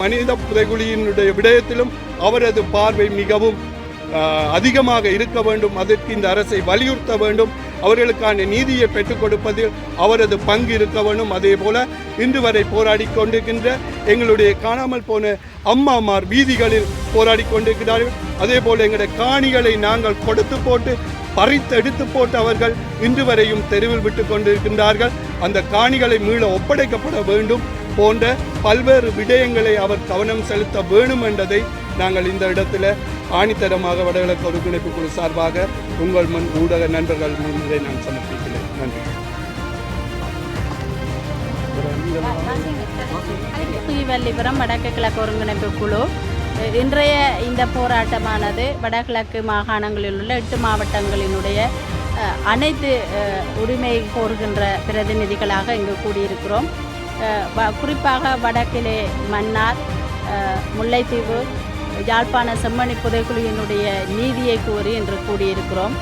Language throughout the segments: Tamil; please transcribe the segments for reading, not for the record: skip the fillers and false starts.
மனித புதைகுழியினுடைய விடயத்திலும் அவரது பார்வை மிகவும் அதிகமாக இருக்க வேண்டும். அதற்கு இந்த அரசை வலியுறுத்த வேண்டும். அவர்களுக்கான நீதியை பெற்றுக் கொடுப்பதில் அவரது பங்கு இருக்க வேண்டும். அதே போல இன்று வரை போராடி கொண்டிருக்கின்ற எங்களுடைய காணாமல் போன அம்மாமார் வீதிகளில் போராடி கொண்டிருக்கிறார்கள். அதே போல எங்களுடைய காணிகளை நாங்கள் கொடுத்து போட்டு பறித்து எடுத்து போட்டு அவர்கள் இன்று வரையும் தெருவில் விட்டு கொண்டிருக்கின்றார்கள். அந்த காணிகளை மீள ஒப்படைக்கப்பட வேண்டும் போன்ற பல்வேறு விடயங்களை அவர் கவனம் செலுத்த வேண்டும் என்றதை நாங்கள் இந்த இடத்துல ஆணித்தரமாக வடகிழக்கு ஒருங்கிணைப்பு குழு சார்பாக உங்கள் முன் ஊடக நண்பர்கள் முன்னிலை நான் சமர்ப்பிக்கிறேன். நன்றி. ஸ்ரீவல்லிபுரம் வடக்கு கிழக்கு ஒருங்கிணைப்பு குழு இன்றைய இந்த போராட்டமானது வடகிழக்கு மாகாணங்களில் உள்ள 8 மாவட்டங்களினுடைய அனைத்து உரிமை கோருகின்ற பிரதிநிதிகளாக இங்கு கூடியிருக்கிறோம். குறிப்பாக வடக்கிலே மன்னார், முல்லைத்தீவு, யாழ்ப்பாண செம்மணி புதைக்குழியினுடைய நீதியை கோரி இன்று கூடியிருக்கிறோம்.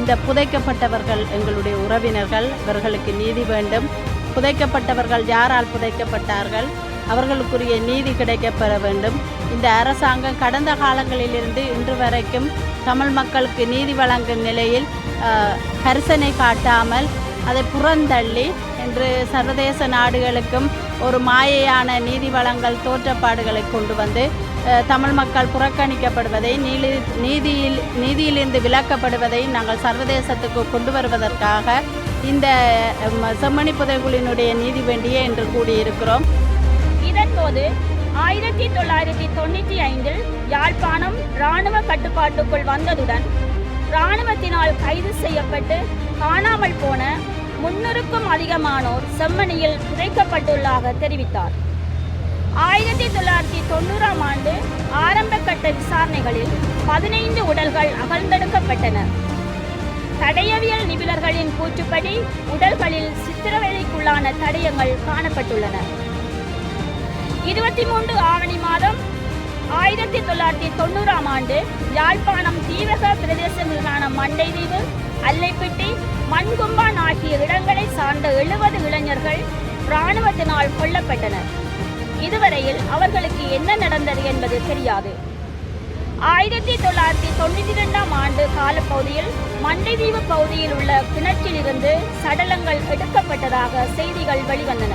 இந்த புதைக்கப்பட்டவர்கள் எங்களுடைய உறவினர்கள், இவர்களுக்கு நீதி வேண்டும். புதைக்கப்பட்டவர்கள் யாரால் புதைக்கப்பட்டார்கள், அவர்களுக்குரிய நீதி கிடைக்கப்பெற வேண்டும். இந்த அரசாங்கம் கடந்த காலங்களிலிருந்து இன்று வரைக்கும் தமிழ் மக்களுக்கு நீதி வழங்கும் நிலையில் கரிசனை காட்டாமல் அதை புறந்தள்ளி இன்று சர்வதேச நாடுகளுக்கும் ஒரு மாயையான நீதி வழங்கல் தோற்றப்பாடுகளை கொண்டு வந்து தமிழ் மக்கள் புறக்கணிக்கப்படுவதை, நீதியிலிருந்து விலக்கப்படுவதை நாங்கள் சர்வதேசத்துக்கு கொண்டு வருவதற்காக இந்த செம்மணி புதைகுழியினுடைய நீதி வேண்டியே என்று கூடியிருக்கிறோம். இதன்போது 1995 யாழ்ப்பாணம் இராணுவ கட்டுப்பாட்டுக்குள் வந்ததுடன் இராணுவத்தினால் கைது செய்யப்பட்டு காணாமல் போன 300க்கும் அதிகமானோர் செம்மணியில் புதைக்கப்பட்டுள்ளதாக தெரிவித்தார். 1990ஆம் ஆண்டு ஆரம்ப கட்ட விசாரணைகளில் 15 உடல்கள் அகழ்ந்தெடுக்கப்பட்டன. தடயவியல் நிபுணர்களின் கூற்றுப்படி உடல்களில் சித்திரவதைக்குள்ளான தடயங்கள் காணப்பட்டுள்ளன. 23 ஆவணி மாதம் 1990ஆம் ஆண்டு யாழ்ப்பாணம் தீவக பிரதேசங்களான மண்டைதீவு, அல்லைப்பிட்டி, மண்கும்பான் ஆகிய இடங்களை சார்ந்த 70 இளைஞர்கள் இராணுவத்தினால் கொல்லப்பட்டனர். இதுவரையில் அவர்களுக்கு என்ன நடந்தது என்பது தெரியாது. 1992ஆம் ஆண்டு காலப்பகுதியில் மண்டைதீவு பகுதியில் உள்ள கிணற்றிலிருந்து சடலங்கள் எடுக்கப்பட்டதாக செய்திகள் வெளிவந்தன.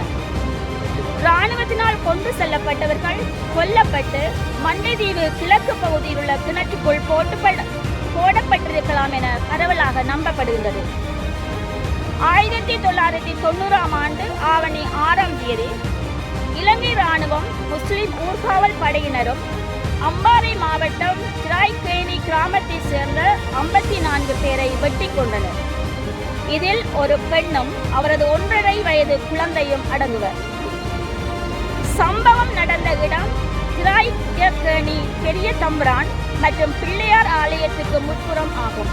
இராணுவத்தினால் கொண்டு செல்லப்பட்டவர்கள் கொல்லப்பட்டு மண்டைதீவு கிழக்கு பகுதியில் உள்ள கிணற்றுக்குள் போடப்பட்டிருக்கலாம் என பரவலாக நம்பப்படுகின்றது. 1990ஆம் ஆண்டு ஆவணி 6ஆம் தேதி இலங்கை இராணுவம் முஸ்லிம் ஊர்காவல் படையினரும் அம்பாறை மாவட்டம் திராய்கேணி கிராமத்தை சேர்ந்த 54 பேரை வெட்டி கொண்டனர். இதில் ஒரு பெண்ணும் அவரது 1.5 வயது குழந்தையும் அடங்குவர். சம்பவம் நடந்த இடம் திராய்கேணி பெரிய தம்புரான் மற்றும் பிள்ளையார் ஆலயத்துக்கு முன்புறம் ஆகும்.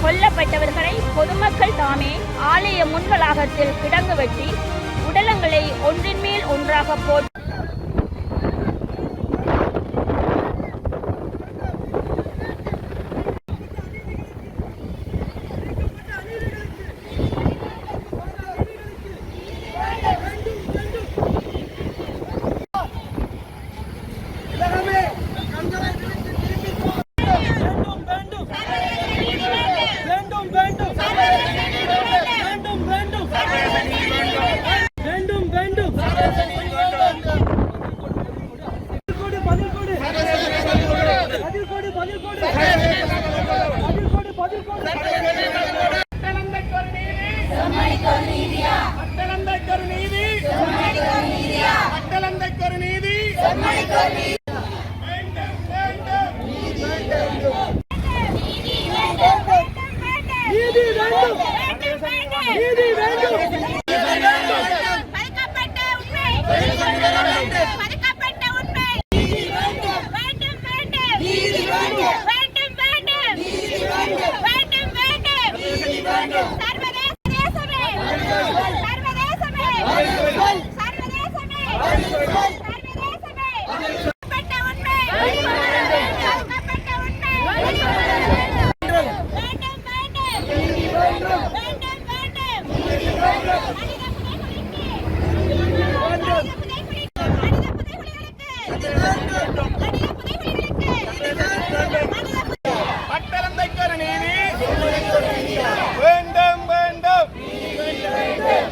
கொல்லப்பட்டவர்களை பொதுமக்கள் தாமே ஆலய முன்வளாகத்தில் கிடங்கு வெட்டி உடலங்களை ஒன்றின் மேல் ஒன்றாக போட்டு பட்டளந்தைக்கு ஒரு நீதி வேண்டும் வேண்டும் வேண்டும்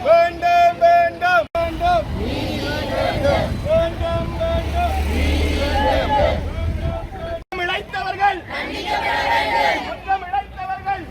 வேண்டும் வேண்டும் வேண்டும் வேண்டும் இழைத்தவர்கள் குற்றம் இழைத்தவர்கள்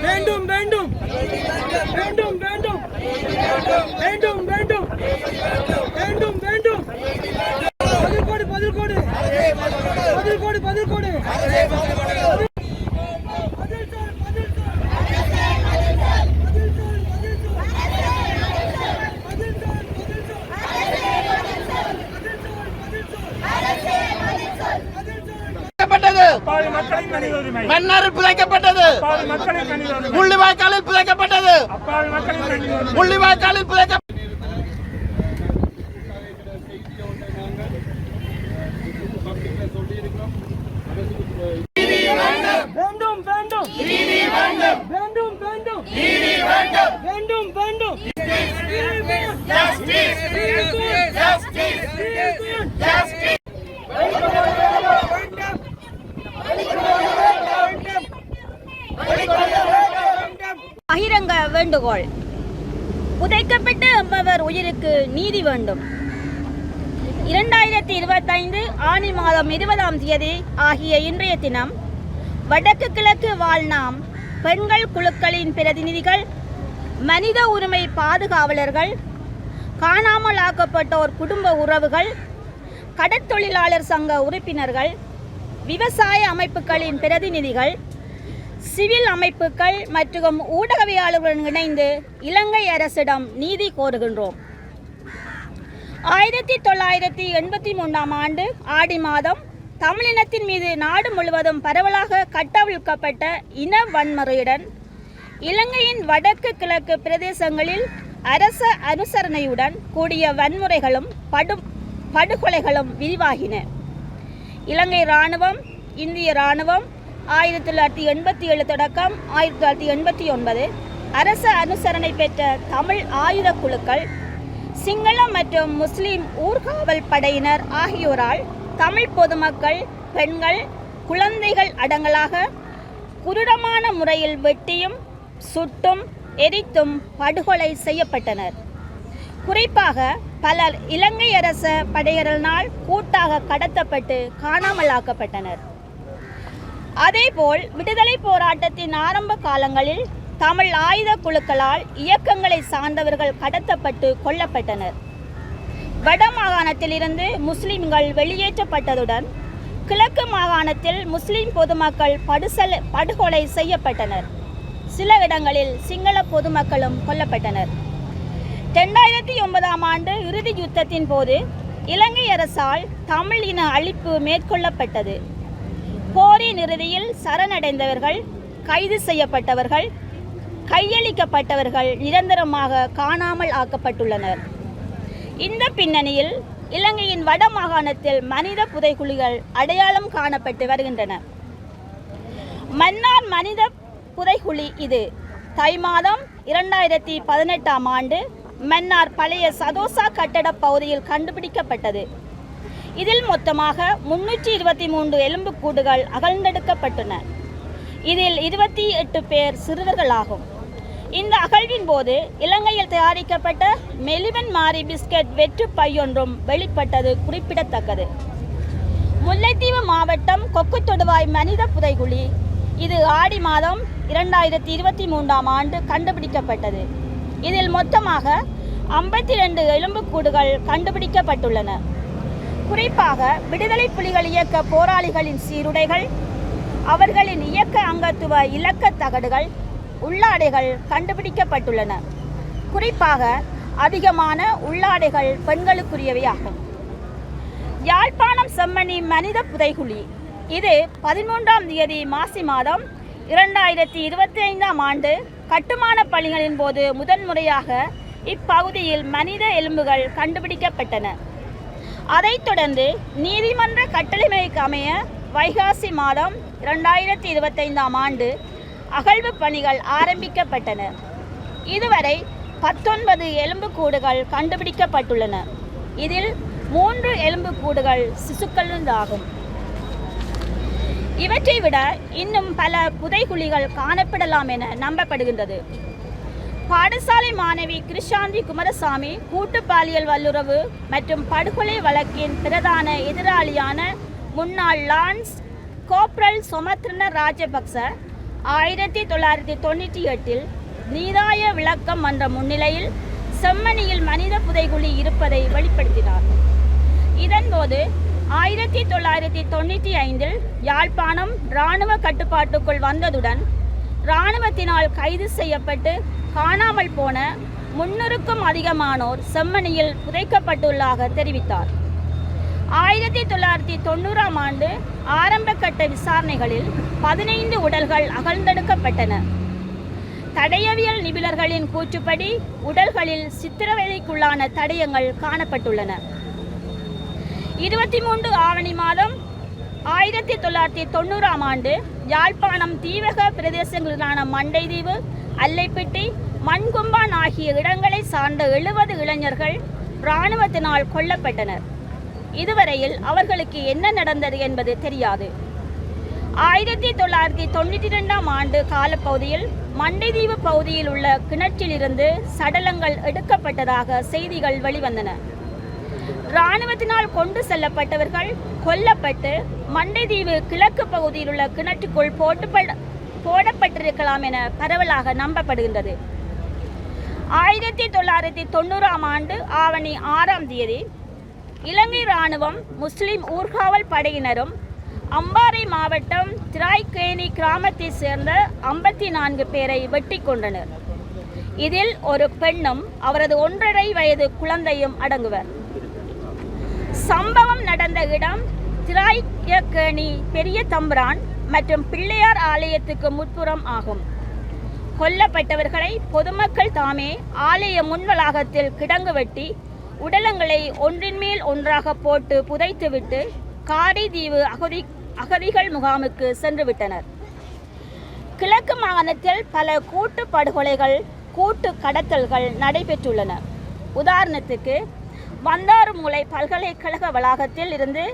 வேண்டும் வேண்டும் வேண்டும் வேண்டும் வேண்டும் வேண்டும் வேண்டும் வேண்டும் பதில் கோடு மன்னாரில் புதைக்கப்பட்டது, முள்ளிவாய்க்காலில் புதைக்கப்பட்டது, முள்ளிவாய்க்காலில் புதைக்கப்பட்டது. வேண்டும் வேண்டும் வேண்டும் வேண்டும் வேண்டும் வேண்டும் வேண்டும் பகிரங்க வேண்டுகோள். புதைக்கப்பட்ட அவ்வவர் உயிருக்கு நீதி வேண்டும். 2025 ஆனி மாதம் 20ஆம் தேதி ஆகிய இன்றைய தினம் வடக்கு கிழக்கு வாழ் நாம் பெண்கள் குழுக்களின் பிரதிநிதிகள், மனித உரிமை பாதுகாவலர்கள், காணாமல் ஆக்கப்பட்டோர் குடும்ப உறவுகள், கடற்தொழிலாளர் சங்க உறுப்பினர்கள், விவசாய அமைப்புகளின் பிரதிநிதிகள், சிவில் அமைப்புகள் மற்றும் ஊடகவியலாளர்களுடன் இணைந்து இலங்கை அரசிடம் நீதி கோருகின்றோம். 1983ஆம் ஆண்டு ஆடி மாதம் தமிழினத்தின் மீது நாடு முழுவதும் பரவலாக கட்டவிழ்க்கப்பட்ட இன வன்முறையுடன் இலங்கையின் வடக்கு கிழக்கு பிரதேசங்களில் அரச அனுசரணையுடன் கூடிய வன்முறைகளும் படுகொலைகளும் விரிவாகின. இலங்கை இராணுவம், இந்திய இராணுவம் 1987 தொடக்கம் 1989 அரச அனுசரணை பெற்ற தமிழ் ஆயுத குழுக்கள், சிங்கள மற்றும் முஸ்லிம் ஊர்காவல் படையினர் ஆகியோரால் தமிழ் பொதுமக்கள், பெண்கள், குழந்தைகள் அடங்கலாக குருடமான முறையில் வெட்டியும் சுட்டும் எரித்தும் படுகொலை செய்யப்பட்டனர். குறிப்பாக பலர் இலங்கை அரச படையினரால் கூட்டாக கடத்தப்பட்டு காணாமலாக்கப்பட்டனர். அதேபோல் விடுதலை போராட்டத்தின் ஆரம்ப காலங்களில் தமிழ் ஆயுத குழுக்களால் இயக்கங்களை சார்ந்தவர்கள் கடத்தப்பட்டு கொல்லப்பட்டனர். வட மாகாணத்திலிருந்து முஸ்லிம்கள் வெளியேற்றப்பட்டதுடன் கிழக்கு மாகாணத்தில் முஸ்லிம் பொதுமக்கள் படுகொலை செய்யப்பட்டனர். சில இடங்களில் சிங்கள பொதுமக்களும் கொல்லப்பட்டனர். 2009ஆம் ஆண்டு இறுதி யுத்தத்தின் போது இலங்கை அரசால் தமிழ் இன அழிப்பு மேற்கொள்ளப்பட்டது. போரின் இறுதியில் சரணடைந்தவர்கள், கைது செய்யப்பட்டவர்கள், கையளிக்கப்பட்டவர்கள் நிரந்தரமாக காணாமல் ஆக்கப்பட்டுள்ளனர். இந்த பின்னணியில் இலங்கையின் வட மாகாணத்தில் மனித புதைகுழிகள் அடையாளம் காணப்பட்டு வருகின்றன. மன்னார் மனித புதைகுழி இது தை மாதம் 2018ஆம் ஆண்டு மன்னார் பழைய சதோசா கட்டட பகுதியில் கண்டுபிடிக்கப்பட்டது. இதில் மொத்தமாக 323 எலும்புக்கூடுகள் அகழ்ந்தெடுக்கப்பட்டன. இதில் 28 பேர் சிறுவர்களாகும். இந்த அகழ்வின் போது இலங்கையில் தயாரிக்கப்பட்ட மெலிவன் மாரி பிஸ்கட் வெற்று பையொன்றும் வெளிப்பட்டது குறிப்பிடத்தக்கது. முல்லைத்தீவு மாவட்டம் கொக்குத்தொடுவாய் மனித புதைகுழி இது ஆடி மாதம் 2023ஆம் ஆண்டு கண்டுபிடிக்கப்பட்டது. இதில் மொத்தமாக 52 எலும்புக்கூடுகள் கண்டுபிடிக்கப்பட்டுள்ளன. குறிப்பாக விடுதலை புலிகள் இயக்க போராளிகளின் சீருடைகள், அவர்களின் இயக்க அங்கத்துவ இலக்க தகடுகள் உள்ளாடைகள் கண்டுபிடிக்கப்பட்டுள்ளன. குறிப்பாக அதிகமான உள்ளாடைகள் பெண்களுக்குரியவையாகும். யாழ்ப்பாணம் செம்மணி மனித புதைகுழி இது 13ஆம் தேதி மாசி மாதம் 2025ஆம் ஆண்டு கட்டுமான பணிகளின் போது முதன்முறையாக இப்பகுதியில் மனித எலும்புகள் கண்டுபிடிக்கப்பட்டன. அதைத் தொடர்ந்து நீதிமன்ற கட்டளைமைக்கு அமைய வைகாசி மாதம் 2025ஆம் ஆண்டு அகழ்வு பணிகள் ஆரம்பிக்கப்பட்டன. இதுவரை 19 எலும்புக்கூடுகள் கண்டுபிடிக்கப்பட்டுள்ளன. இதில் 3 எலும்புக்கூடுகள் சிசுக்களிலிருந்தாகும். இவற்றை விட இன்னும் பல புதைகுழிகள் காணப்படலாம் என நம்பப்படுகின்றது. பாடசாலை மாணவி கிருஷாந்தி குமாரசாமி கூட்டு பாலியல் வல்லுறவு மற்றும் படுகொலை வழக்கின் பிரதான எதிராளியான முன்னாள் லான்ஸ் கோப்ரல் சொமத்ரன ராஜபக்ச 1998 நீதாய விளக்கம் மன்ற முன்னிலையில் செம்மணியில் மனித புதைகுழி இருப்பதை வெளிப்படுத்தினார். இதன்போது 1995 யாழ்ப்பாணம் இராணுவ கட்டுப்பாட்டுக்குள் வந்ததுடன் இராணுவத்தினால் கைது செய்யப்பட்டு காணாமல் போன 300க்கும் அதிகமானோர் செம்மணியில் புதைக்கப்பட்டுள்ளதாக தெரிவித்தார். 1990ஆம் ஆண்டு ஆரம்ப கட்ட விசாரணைகளில் 15 உடல்கள் அகழ்ந்தெடுக்கப்பட்டன. தடயவியல் நிபுணர்களின் கூற்றுப்படி உடல்களில் சித்திரவதைக்குள்ளான தடயங்கள் காணப்பட்டுள்ளன. 23 ஆவணி மாதம் 1990ஆம் ஆண்டு யாழ்ப்பாணம் தீவக பிரதேசங்களான மண்டைதீவு, அல்லைப்பிட்டி, மண்கும்பான் ஆகிய இடங்களை சார்ந்த 70 இளைஞர்கள் இராணுவத்தினால் கொல்லப்பட்டனர். இதுவரையில் அவர்களுக்கு என்ன நடந்தது என்பது தெரியாது. 1992ஆம் ஆண்டு காலப்பகுதியில் மண்டைதீவு பகுதியில் உள்ள கிணற்றிலிருந்து சடலங்கள் எடுக்கப்பட்டதாக செய்திகள் வெளிவந்தன. இராணுவத்தினால் கொண்டு செல்லப்பட்டவர்கள் கொல்லப்பட்டு மண்டைதீவு கிழக்கு பகுதியில் உள்ள கிணற்றுக்குள் போடப்பட்டிருக்கலாம் என பரவலாக நம்பப்படுகின்றது. 1990ஆம் ஆண்டு ஆவணி 6ஆம் தேதி இலங்கை இராணுவம் முஸ்லிம் ஊர்காவல் படையினரும் அம்பாறை மாவட்டம் திராய்கேணி கிராமத்தை சேர்ந்த 54 பேரை வெட்டி கொண்டனர். இதில் ஒரு பெண்ணும் அவரது 1.5 வயது குழந்தையும் அடங்குவர். சம்பவம் நடந்த இடம் திராய்கேணி பெரிய தம்புரான் மற்றும் பிள்ளையார் ஆலயத்துக்கு முற்புறம் ஆகும். கொல்லப்பட்டவர்களை பொதுமக்கள் தாமே ஆலய முன்வளாகத்தில் கிடங்கு வெட்டி உடலங்களை ஒன்றின் மேல் ஒன்றாக போட்டு புதைத்துவிட்டு காரைதீவு அகதிகள் முகாமுக்கு சென்றுவிட்டனர். கிழக்கு மாகாணத்தில் பல கூட்டு படுகொலைகள், கூட்டு கடத்தல்கள் நடைபெற்றுள்ளன. உதாரணத்துக்கு வந்தாறுமூலை பல்கலைக்கழக வளாகத்தில் இருந்து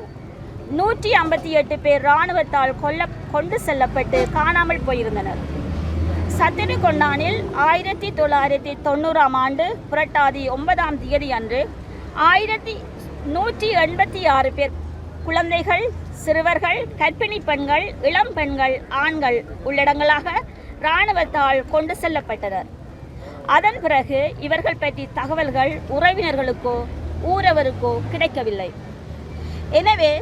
158 பேர் இராணுவத்தால் கொண்டு செல்லப்பட்டு காணாமல் போயிருந்தனர். சத்திரிகொண்டானில் 1990ஆம் ஆண்டு புரட்டாதி 9ஆம் தேதி அன்று 1186 பேர் குழந்தைகள், சிறுவர்கள், கர்ப்பிணி பெண்கள், இளம் பெண்கள், ஆண்கள் உள்ளடங்களாக இராணுவத்தால் கொண்டு செல்லப்பட்டனர். அதன் பிறகு இவர்கள் பற்றி தகவல்கள் உறவினர்களுக்கோ ஊரவருக்கோ கிடைக்கவில்லை. எனவே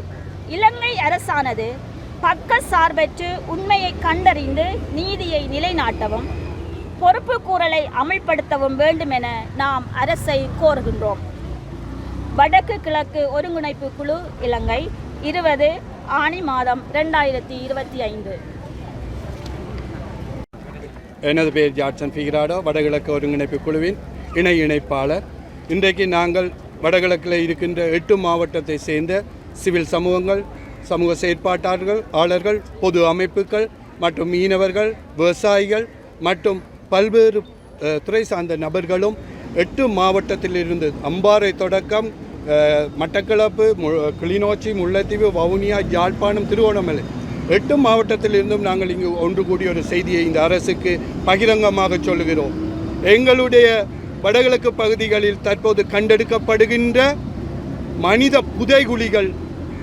இலங்கை அரசானது பக்க சார்பற்று உண்மையை கண்டறிந்து நீதியை நிலைநாட்டவும் பொறுப்பு கூறலை அமல்படுத்தவும் வேண்டும் என நாம் அரசை கோருகின்றோம். வடக்கு கிழக்கு ஒருங்கிணைப்பு குழு, இலங்கை, 20 ஆனி மாதம் 2025. எனது பேர் ஜாட்சன் ஃபிகராடோ, வடகிழக்கு ஒருங்கிணைப்பு குழுவின் இணை இணைப்பாளர். இன்றைக்கு நாங்கள் வடகிழக்கில் இருக்கின்ற 8 மாவட்டத்தை சேர்ந்த சிவில் சமூகங்கள், சமூக செயற்பாட்டாளர்கள், பொது அமைப்புகள் மற்றும் மீனவர்கள், விவசாயிகள் மற்றும் பல்வேறு துறை சார்ந்த நபர்களும் 8 மாவட்டத்திலிருந்து அம்பாறை தொடக்கம் மட்டக்களப்பு, கிளிநொச்சி, முல்லைத்தீவு, வவுனியா, யாழ்ப்பாணம், திருகோணமலை 8 மாவட்டத்திலிருந்தும் நாங்கள் இங்கு ஒன்று கூடிய ஒரு செய்தியை இந்த அரசுக்கு பகிரங்கமாக சொல்லுகிறோம். எங்களுடைய வடகிழக்கு பகுதிகளில் தற்போது கண்டெடுக்கப்படுகின்ற மனித புதைகுழிகள்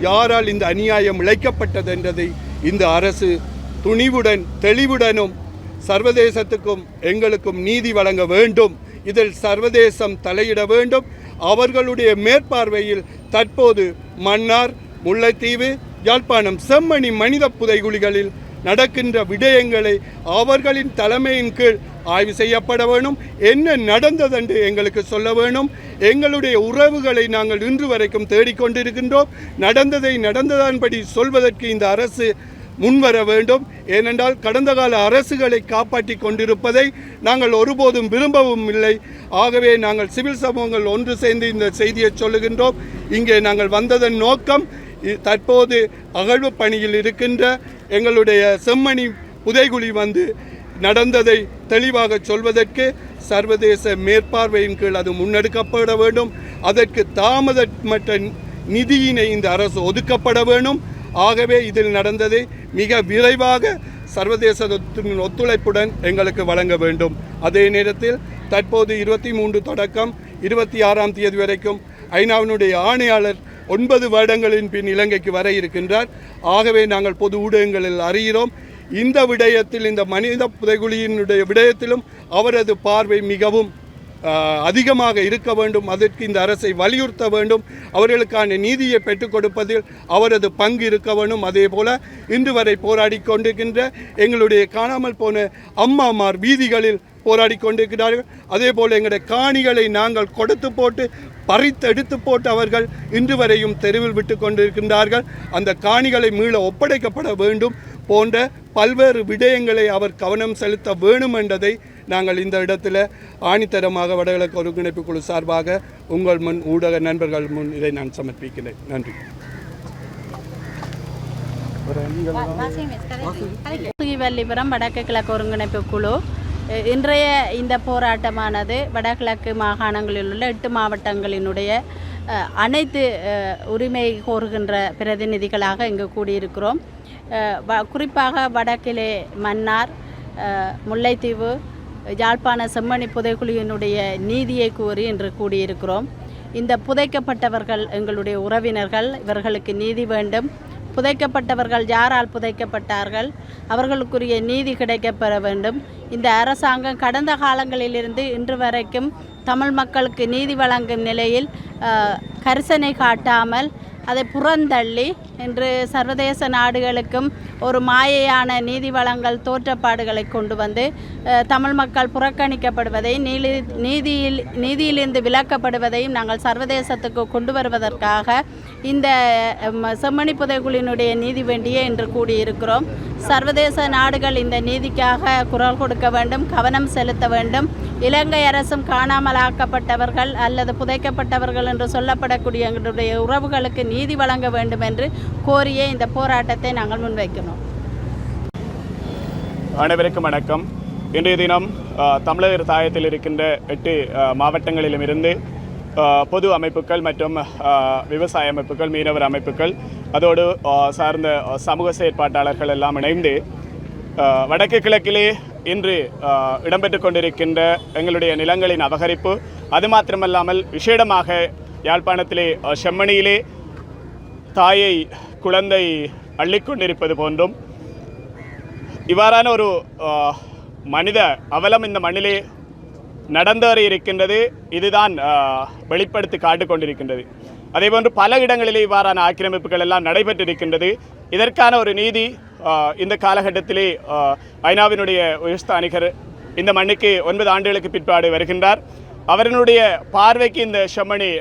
யாரால் இந்த அநியாயம் இழைக்கப்பட்டது என்றதை இந்த அரசு துணிவுடன் தெளிவுடனும் சர்வதேசத்துக்கும் எங்களுக்கும் நீதி வழங்க வேண்டும். இதில் சர்வதேசம் தலையிட வேண்டும். அவர்களுடைய மேற்பார்வையில் தற்போது மன்னார், முல்லைத்தீவு, யாழ்ப்பாணம் செம்மணி மனித புதைகுழிகளில் நடக்கின்ற விடயங்களை அவர்களின் தலைமையின் கீழ் ஆய்வு செய்யப்பட வேணும். என்ன நடந்ததென்று எங்களுக்கு சொல்ல வேணும். எங்களுடைய உறவுகளை நாங்கள் இன்று வரைக்கும் தேடிக்கொண்டிருக்கின்றோம். நடந்ததை நடந்ததன்படி சொல்வதற்கு இந்த அரசு முன்வர வேண்டும். ஏனென்றால் கடந்த கால அரசுகளை காப்பாற்றி கொண்டிருப்பதை நாங்கள் ஒருபோதும் விரும்பவும் இல்லை. ஆகவே நாங்கள் சிவில் சமூகங்கள் ஒன்று சேர்ந்து இந்த செய்தியை சொல்லுகின்றோம். இங்கே நாங்கள் வந்ததன் நோக்கம் தற்போது அகழ்வு பணியில் இருக்கின்ற எங்களுடைய செம்மணி புதைகுழி வந்து நடந்ததை தெளிவாக சொல்வதற்கு சர்வதேச மேற்பார்வையின் கீழ் அது முன்னெடுக்கப்பட வேண்டும். அதற்கு தாமதமற்ற நிதியினை இந்த அரசு ஒதுக்கப்பட வேண்டும். ஆகவே இதில் நடந்ததை மிக விரைவாக சர்வதேசத்தின் ஒத்துழைப்புடன் எங்களுக்கு வழங்க வேண்டும். அதே நேரத்தில் தற்போது 23 தொடக்கம் 26ஆம் தேதி வரைக்கும் ஐநாவினுடைய ஆணையாளர் 9 வருடங்களின் பின் இலங்கைக்கு வர இருக்கின்றார். ஆகவே நாங்கள் பொது ஊடகங்களில் அறிகிறோம். இந்த விடயத்தில், இந்த மனித புதைகுழியினுடைய விடயத்திலும் அவரது பார்வை மிகவும் அதிகமாக இருக்க வேண்டும். அதற்கு இந்த அரசை வலியுறுத்த வேண்டும். அவர்களுக்கான நீதியை பெற்றுக் கொடுப்பதில் அவரது பங்கு இருக்க வேண்டும். அதே போல இன்று வரை போராடி கொண்டிருக்கின்ற எங்களுடைய காணாமல் போன அம்மாமார் வீதிகளில் போராடி கொண்டிருக்கிறார்கள். அதே போல் எங்களுடைய காணிகளை நாங்கள் கொடுத்து போட்டு பறித்தெடுத்து போட்டு அவர்கள் இன்று வரையும் தெருவில் விட்டு கொண்டிருக்கின்றார்கள். அந்த காணிகளை மீள ஒப்படைக்கப்பட வேண்டும் போன்ற பல்வேறு விடயங்களை அவர் கவனம் செலுத்த வேண்டும் என்றதை நாங்கள் இந்த இடத்துல ஆணித்தரமாக வடகிழக்கு ஒருங்கிணைப்பு குழு சார்பாக உங்கள் முன், ஊடக நண்பர்கள் முன் இதை நான் சமர்ப்பிக்கிறேன். நன்றி. ஸ்ரீவல்லிபுரம் வடக்கு கிழக்கு ஒருங்கிணைப்பு குழு இன்றைய இந்த போராட்டமானது வடகிழக்கு மாகாணங்களில் உள்ள 8 மாவட்டங்களினுடைய அனைத்து உரிமை கோருகின்ற பிரதிநிதிகளாக இங்கு கூடியிருக்கிறோம். குறிப்பாக வடக்கிலே மன்னார், முல்லைத்தீவு, யாழ்ப்பாண செம்மணி புதைக்குழியினுடைய நீதியை கோரி இன்று கூடியிருக்கிறோம். இந்த புதைக்கப்பட்டவர்கள் எங்களுடைய உறவினர்கள், இவர்களுக்கு நீதி வேண்டும். புதைக்கப்பட்டவர்கள் யாரால் புதைக்கப்பட்டார்கள், அவர்களுக்குரிய நீதி கிடைக்கப்பெற வேண்டும். இந்த அரசாங்கம் கடந்த காலங்களிலிருந்து இன்று வரைக்கும் தமிழ் மக்களுக்கு நீதி வழங்கும் நிலையில் கரிசனை காட்டாமல் அதை புறந்தள்ளி இன்று சர்வதேச நாடுகளுக்கும் ஒரு மாயையான நீதி வழங்கல் தோற்றப்பாடுகளை கொண்டு வந்து தமிழ் மக்கள் புறக்கணிக்கப்படுவதை, நீதியிலிருந்து விலக்கப்படுவதையும் நாங்கள் சர்வதேசத்துக்கு கொண்டு வருவதற்காக இந்த செம்மணி புதைகுழியினுடைய நீதி வேண்டியே இன்று கூடியிருக்கிறோம். சர்வதேச நாடுகள் இந்த நீதிக்காக குரல் கொடுக்க வேண்டும், கவனம் செலுத்த வேண்டும். இலங்கை அரசும் காணாமலாக்கப்பட்டவர்கள் அல்லது புதைக்கப்பட்டவர்கள் என்று சொல்லப்படக்கூடிய எங்களுடைய உறவுகளுக்கு நீதி வழங்க வேண்டும் என்று கோரிய இந்த போராட்டத்தை நாங்கள் முன்வைக்கிறோம். அனைவருக்கும் வணக்கம். இன்றைய தினம் தமிழர் தாயத்தில் இருக்கின்ற 8 மாவட்டங்களிலும் இருந்து பொது அமைப்புகள் மற்றும் விவசாய அமைப்புகள், மீனவர் அமைப்புகள், அதோடு சார்ந்த சமூக செயற்பாட்டாளர்கள் எல்லாம் இணைந்து வடக்கு கிழக்கிலே இன்று இடம்பெற்று கொண்டிருக்கின்ற எங்களுடைய நிலங்களின் அபகரிப்பு, அது மாத்திரமல்லாமல் விசேடமாக யாழ்ப்பாணத்திலே செம்மணியிலே தாயை குழந்தை அள்ளிக்கொண்டிருப்பது போன்றும் இவ்வாறான ஒரு மனித அவலம் இந்த மண்ணிலே நடந்தேறி இருக்கின்றது. இதுதான் வெளிப்படுத்தி காட்டிக் கொண்டிருக்கின்றது. அதேபோன்று பல இடங்களிலே இவ்வாறான ஆக்கிரமிப்புகள் எல்லாம் நடைபெற்றிருக்கின்றது. இதற்கான ஒரு நீதி இந்த காலகட்டத்திலே ஐநாவினுடைய உயர்ஸ்தானிகர் இந்த மண்ணுக்கு 9 ஆண்டுகளுக்கு பிற்பாடு வருகின்றார். அவர்களுடைய பார்வைக்கு இந்த செம்மணி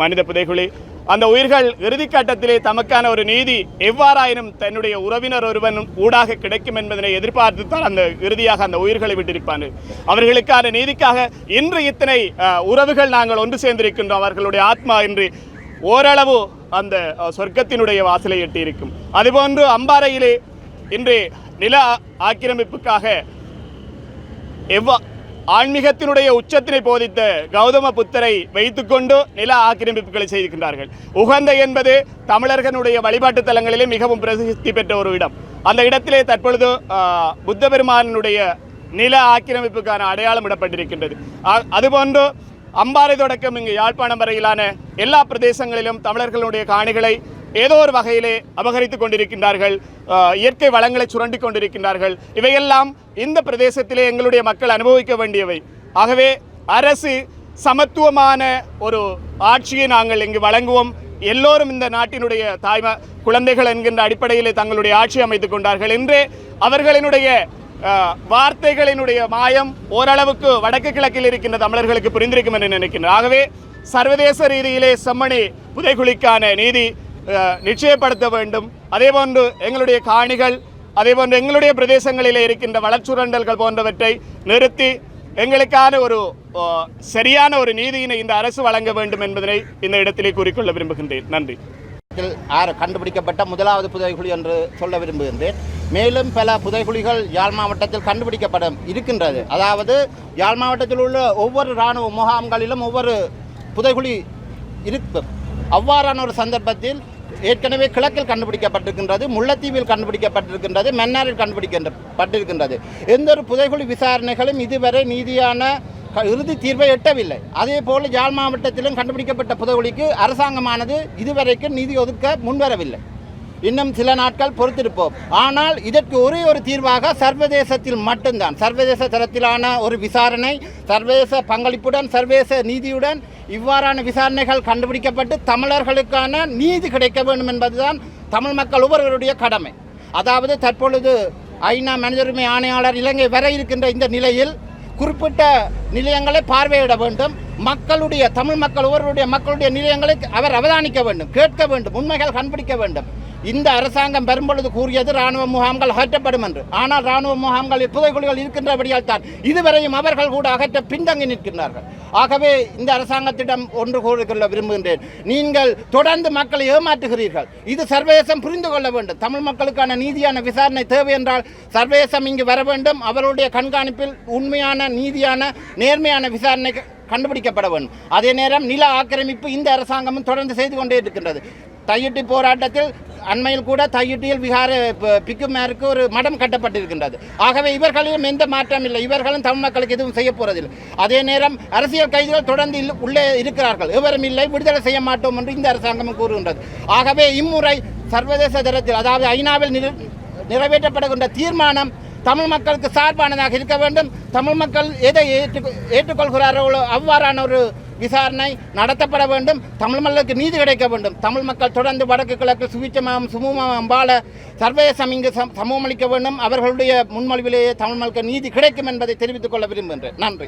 மனித புதைகுழி, அந்த உயிர்கள் இறுதிக்கட்டத்திலே தமக்கான ஒரு நீதி எவ்வாறாயினும் தன்னுடைய உறவினர் ஒருவன் ஊடாக கிடைக்கும் என்பதனை எதிர்பார்த்துத்தான் அந்த இறுதியாக அந்த உயிர்களை விட்டிருப்பார். அவர்களுக்கான நீதிக்காக இன்று இத்தனை உறவுகள் நாங்கள் ஒன்று சேர்ந்திருக்கின்றோம். அவர்களுடைய ஆத்மா இன்று ஓரளவு அந்த சொர்க்கத்தினுடைய வாசலை எட்டியிருக்கும். அதுபோன்று அம்பாறையிலே இன்று நில ஆக்கிரமிப்புக்காக ஆன்மீகத்தினுடைய உச்சத்தினை போதித்த கௌதம புத்தரை வைத்துக்கொண்டு நில ஆக்கிரமிப்புகளை செய்திருக்கின்றார்கள். உகந்த என்பது தமிழர்களுடைய வழிபாட்டு தலங்களிலே மிகவும் பிரசித்தி பெற்ற ஒரு இடம். அந்த இடத்திலே தற்பொழுது புத்த பெருமானுடைய நில ஆக்கிரமிப்புக்கான அடையாளம் இடப்பட்டிருக்கின்றது. அதுபோன்று அம்பாறை தொடக்கம் இங்கு யாழ்ப்பாணம் வரையிலான எல்லா பிரதேசங்களிலும் தமிழர்களுடைய காணிகளை ஏதோ ஒரு வகையிலே அபகரித்துக் கொண்டிருக்கின்றார்கள். இயற்கை வளங்களை சுரண்டி கொண்டிருக்கின்றார்கள். இவையெல்லாம் இந்த பிரதேசத்திலே எங்களுடைய மக்கள் அனுபவிக்க வேண்டியவை. ஆகவே அரசு சமத்துவமான ஒரு ஆட்சியை நாங்கள் இங்கு வழங்குவோம். எல்லோரும் இந்த நாட்டினுடைய குழந்தைகள் என்கின்ற அடிப்படையில் தங்களுடைய ஆட்சி அமைத்துக் கொண்டார்கள். இன்று அவர்களினுடைய வார்த்தைகளினுடைய மாயம் ஓரளவுக்கு வடக்கு கிழக்கில் இருக்கின்ற தமிழர்களுக்கு புரிந்திருக்கும் என்று நினைக்கின்றனர். ஆகவே சர்வதேச ரீதியிலே செம்மணி புதைகுழிக்கான நீதி நிச்சயப்படுத்த வேண்டும். அதேபோன்று எங்களுடைய காணிகள், அதேபோன்று எங்களுடைய பிரதேசங்களிலே இருக்கின்ற வளச்சுரண்டல்கள் போன்றவற்றை நிறுத்தி எங்களுக்கான ஒரு சரியான ஒரு நீதியினை இந்த அரசு வழங்க வேண்டும் என்பதனை இந்த இடத்திலே கூறிக்கொள்ள விரும்புகின்றேன். நன்றி. கண்டுபிடிக்கப்பட்ட முதலாவது புதைகுழி என்று சொல்ல விரும்புகின்றேன். மேலும் பல புதைகுழிகள் யாழ் மாவட்டத்தில் கண்டுபிடிக்கப்பட இருக்கின்றது. அதாவது யாழ் மாவட்டத்தில் உள்ள ஒவ்வொரு இராணுவ முகாம்களிலும் ஒவ்வொரு புதைகுழி இருக்கும். அவ்வாறான ஒரு சந்தர்ப்பத்தில் ஏற்கனவே கிழக்கில் கண்டுபிடிக்கப்பட்டிருக்கின்றது, முல்லைத்தீவில் கண்டுபிடிக்கப்பட்டிருக்கின்றது, மன்னாரில் கண்டுபிடிக்கப்பட்டிருக்கின்றது. எந்த ஒரு புதைகுழி விசாரணைகளும் இதுவரை நீதியான இறுதி தீர்வை எட்டவில்லை. அதே போல் யாழ் மாவட்டத்திலும் கண்டுபிடிக்கப்பட்ட புதைகுழிக்கு அரசாங்கமானது இதுவரைக்கும் நிதி ஒதுக்க முன்வரவில்லை. இன்னும் சில நாட்கள் பொறுத்திருப்போம். ஆனால் இதற்கு ஒரே ஒரு தீர்வாக சர்வதேசத்தில் மட்டும்தான், சர்வதேச தரத்திலான ஒரு விசாரணை, சர்வதேச பங்களிப்புடன், சர்வதேச நீதியுடன் இவ்வாறான விசாரணைகள் கண்டுபிடிக்கப்பட்டு தமிழர்களுக்கான நீதி கிடைக்க வேண்டும் என்பதுதான் தமிழ் மக்கள் ஒவ்வொருவருடைய கடமை. அதாவது தற்பொழுது ஐநா மனித உரிமை ஆணையாளர் இலங்கை வர இருக்கின்ற இந்த நிலையில் குறிப்பிட்ட நிலையங்களை பார்வையிட வேண்டும். மக்களுடைய தமிழ் மக்கள் ஒவ்வொருடைய மக்களுடைய நிலையங்களை அவர் அவதானிக்க வேண்டும், கேட்க வேண்டும், உண்மைகள் கண்டுபிடிக்க வேண்டும். இந்த அரசாங்கம் பெரும்பொழுது கூறியது இராணுவ முகாம்கள் அகற்றப்படும் என்று. ஆனால் இராணுவ முகாம்களில் புதைகுழிகள் இருக்கின்றபடியால் தான் இதுவரையும் அவர்கள் கூட அகற்ற பின்தங்கி நிற்கின்றார்கள். ஆகவே இந்த அரசாங்கத்திடம் ஒன்று கூறிக்கொள்ள விரும்புகின்றேன். நீங்கள் தொடர்ந்து மக்களை ஏமாற்றுகிறீர்கள். இது சர்வதேசம் புரிந்து கொள்ள வேண்டும். தமிழ் மக்களுக்கான நீதியான விசாரணை தேவை என்றால் சர்வதேசம் இங்கு வர வேண்டும். அவருடைய கண்காணிப்பில் உண்மையான நீதியான நேர்மையான விசாரணை கண்டுபிடிக்கப்பட வேண்டும். அதே நேரம் நில ஆக்கிரமிப்பு இந்த அரசாங்கமும் தொடர்ந்து செய்து கொண்டே இருக்கின்றது. தையிட்டி போராட்டத்தில் அண்மையில் கூட தையிட்டியில் விகார பிக்குமாருக்கு ஒரு மடம் கட்டப்பட்டிருக்கின்றது. ஆகவே இவர்களிலும் எந்த மாற்றம் இல்லை. இவர்களும் தமிழ் மக்களுக்கு எதுவும் செய்ய போவதில்லை. அதே நேரம் அரசியல் கைதிகள் தொடர்ந்து உள்ளே இருக்கிறார்கள். எவரும் இல்லை, விடுதலை செய்ய மாட்டோம் என்று இந்த அரசாங்கமும் கூறுகின்றது. ஆகவே இம்முறை சர்வதேச தரத்தில், அதாவது ஐநாவில் நிறைவேற்றப்படுகின்ற தீர்மானம் தமிழ் மக்களுக்கு சார்பானதாக இருக்க வேண்டும். தமிழ் மக்கள் எதை ஏற்றுக்கொள்கிறார்களோ அவ்வாறான ஒரு விசாரணை நடத்தப்பட வேண்டும். தமிழ் மக்களுக்கு நீதி கிடைக்க வேண்டும். தமிழ் மக்கள் தொடர்ந்து வடக்கு கிழக்கு சுவிச்சமாகவும் சுமூகமாகவும் வாழ சர்வதேசம் இங்கு சமூகமளிக்க வேண்டும். அவர்களுடைய முன்மொழிவிலேயே தமிழ் மக்களுக்கு நீதி கிடைக்கும் என்பதை தெரிவித்துக் கொள்ள விரும்புகின்றேன். நன்றி.